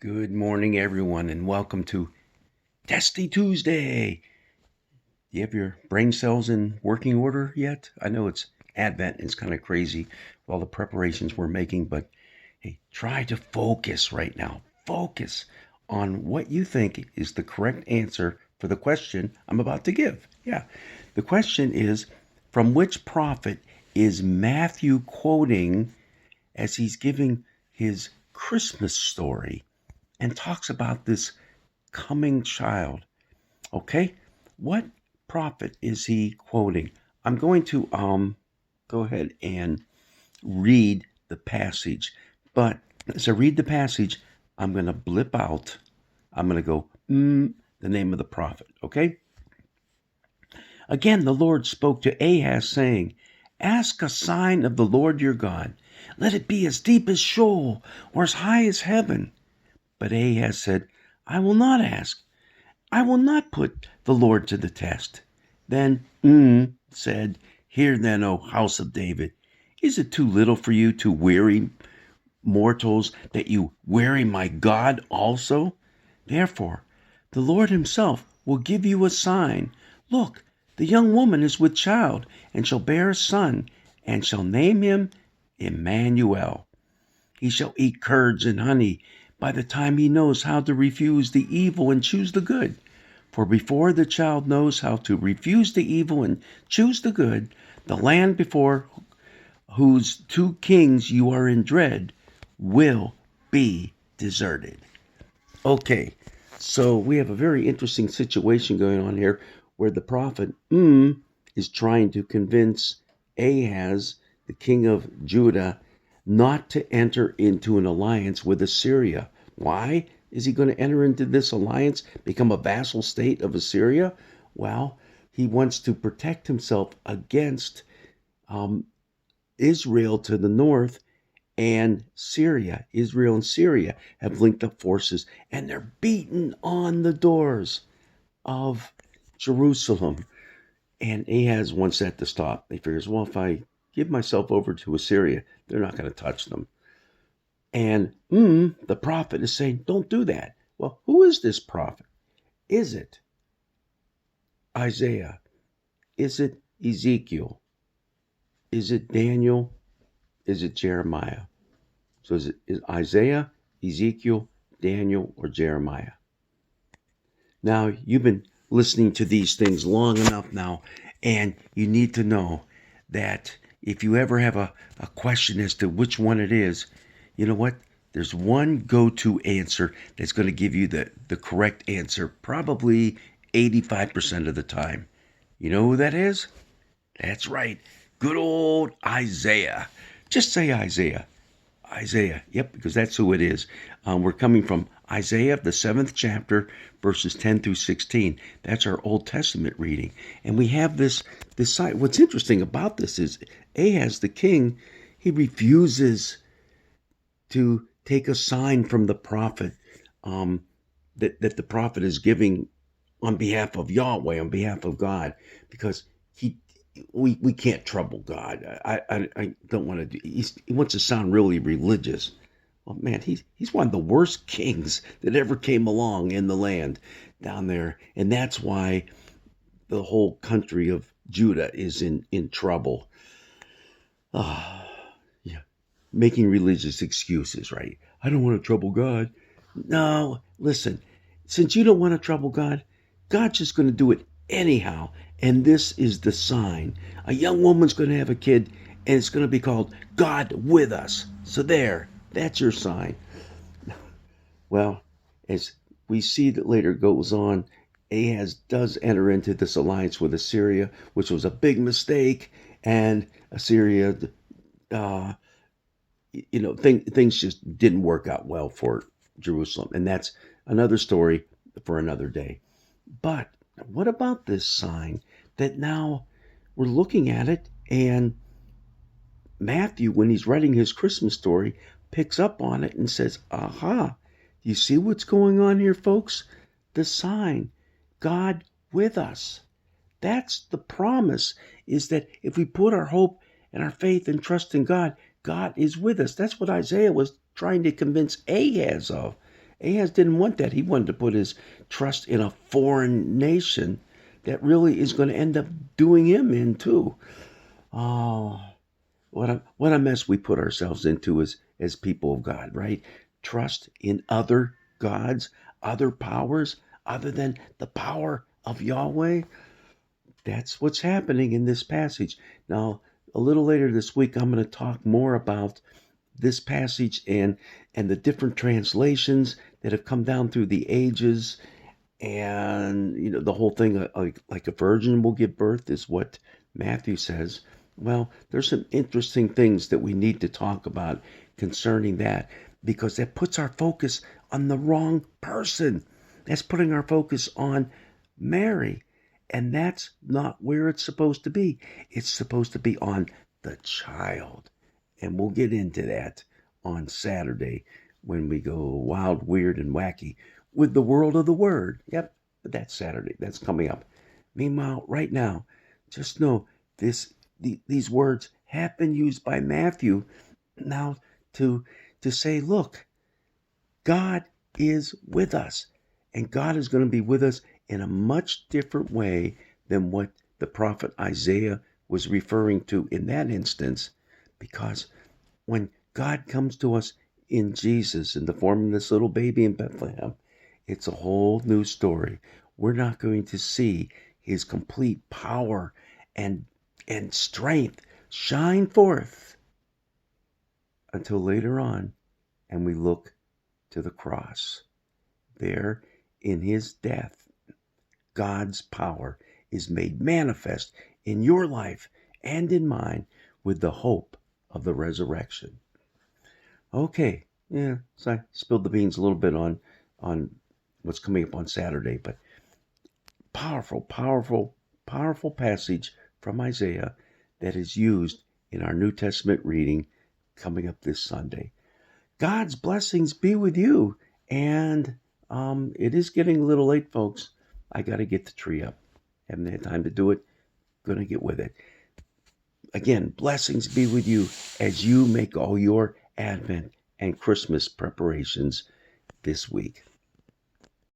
Good morning, everyone, and welcome to Testy Tuesday. Do you have your brain cells in working order yet? I know it's Advent and it's kind of crazy with all the preparations we're making, but hey, try to focus right now. Focus on what you think is the correct answer for the question I'm about to give. Yeah, the question is, from which prophet is Matthew quoting as he's giving his Christmas story and talks about this coming child? Okay, what prophet is he quoting? I'm going to go ahead and read the passage, but as I read the passage, I'm going to blip out. I'm going to go the name of the prophet. Okay. Again, the Lord spoke to Ahaz, saying, "Ask a sign of the Lord your God. Let it be as deep as Sheol, or as high as heaven." But Ahaz said, "I will not ask. I will not put the Lord to the test." Then said, "Hear then, O house of David. Is it too little for you to weary mortals, that you weary my God also? Therefore, the Lord himself will give you a sign. Look, the young woman is with child, and shall bear a son, and shall name him Emmanuel. He shall eat curds and honey by the time he knows how to refuse the evil and choose the good. For before the child knows how to refuse the evil and choose the good, the land before whose two kings you are in dread will be deserted." Okay, so we have a very interesting situation going on here where the prophet is trying to convince Ahaz, the king of Judah, not to enter into an alliance with Assyria. Why is he going to enter into this alliance, become a vassal state of Assyria? Well, he wants to protect himself against Israel to the north and Syria. Israel and Syria have linked up forces, and they're beating on the doors of Jerusalem. And Ahaz wants that to stop. He figures, well, if I give myself over to Assyria, they're not going to touch them. And the prophet is saying, don't do that. Well, who is this prophet? Is it Isaiah? Is it Ezekiel? Is it Daniel? Is it Jeremiah? So is it Isaiah, Ezekiel, Daniel, or Jeremiah? Now, you've been listening to these things long enough now, and you need to know that if you ever have a question as to which one it is, you know what? There's one go-to answer that's going to give you the correct answer probably 85% of the time. You know who that is? That's right. Good old Isaiah. Just say Isaiah. Isaiah. Yep, because that's who it is. We're coming from Isaiah, the 7th chapter, verses 10 through 16. That's our Old Testament reading. And we have this side. What's interesting about this is Ahaz, the king, he refuses to take a sign from the prophet that the prophet is giving on behalf of Yahweh, on behalf of God, because we can't trouble God. I don't want to do. He wants to sound really religious. Well, man, he's one of the worst kings that ever came along in the land down there, and that's why the whole country of Judah is in trouble. Yeah, making religious excuses, right? I don't want to trouble God. No, listen, since you don't want to trouble God, God's just going to do it anyhow. And this is the sign. A young woman's going to have a kid, and it's going to be called God with us. So that's your sign. Well, as we see that later goes on, Ahaz does enter into this alliance with Assyria, which was a big mistake. And Assyria, things just didn't work out well for Jerusalem. And that's another story for another day. But what about this sign that now we're looking at it, and Matthew, when he's writing his Christmas story, picks up on it and says, aha, you see what's going on here, folks? The sign, God with us. That's the promise, is that if we put our hope and our faith and trust in God, God is with us. That's what Isaiah was trying to convince Ahaz of. Ahaz didn't want that. He wanted to put his trust in a foreign nation that really is going to end up doing him in too. Oh, what a mess we put ourselves into as people of God, right? Trust in other gods, other powers, other than the power of Yahweh. That's what's happening in this passage. Now, a little later this week, I'm going to talk more about this passage and the different translations that have come down through the ages. And the whole thing, like a virgin will give birth, is what Matthew says. Well, there's some interesting things that we need to talk about concerning that, because that puts our focus on the wrong person. That's putting our focus on Mary, and that's not where it's supposed to be. It's supposed to be on the child. And we'll get into that on Saturday when we go wild, weird, and wacky with the world of the word. Yep, but that's Saturday. That's coming up. Meanwhile, right now, just know these words have been used by Matthew now to say, look, God is with us, and God is going to be with us in a much different way than what the prophet Isaiah was referring to in that instance, because when God comes to us in Jesus in the form of this little baby in Bethlehem, it's a whole new story. We're not going to see his complete power and strength shine forth until later on, and we look to the cross. There, in his death, God's power is made manifest in your life and in mine with the hope of the resurrection. Okay, yeah, so I spilled the beans a little bit on what's coming up on Saturday, but powerful, powerful, powerful passage from Isaiah that is used in our New Testament reading coming up this Sunday. God's blessings be with you, and it is getting a little late, folks. I got to get the tree up. Haven't had time to do it. Gonna get with it. Again, blessings be with you as you make all your Advent and Christmas preparations this week.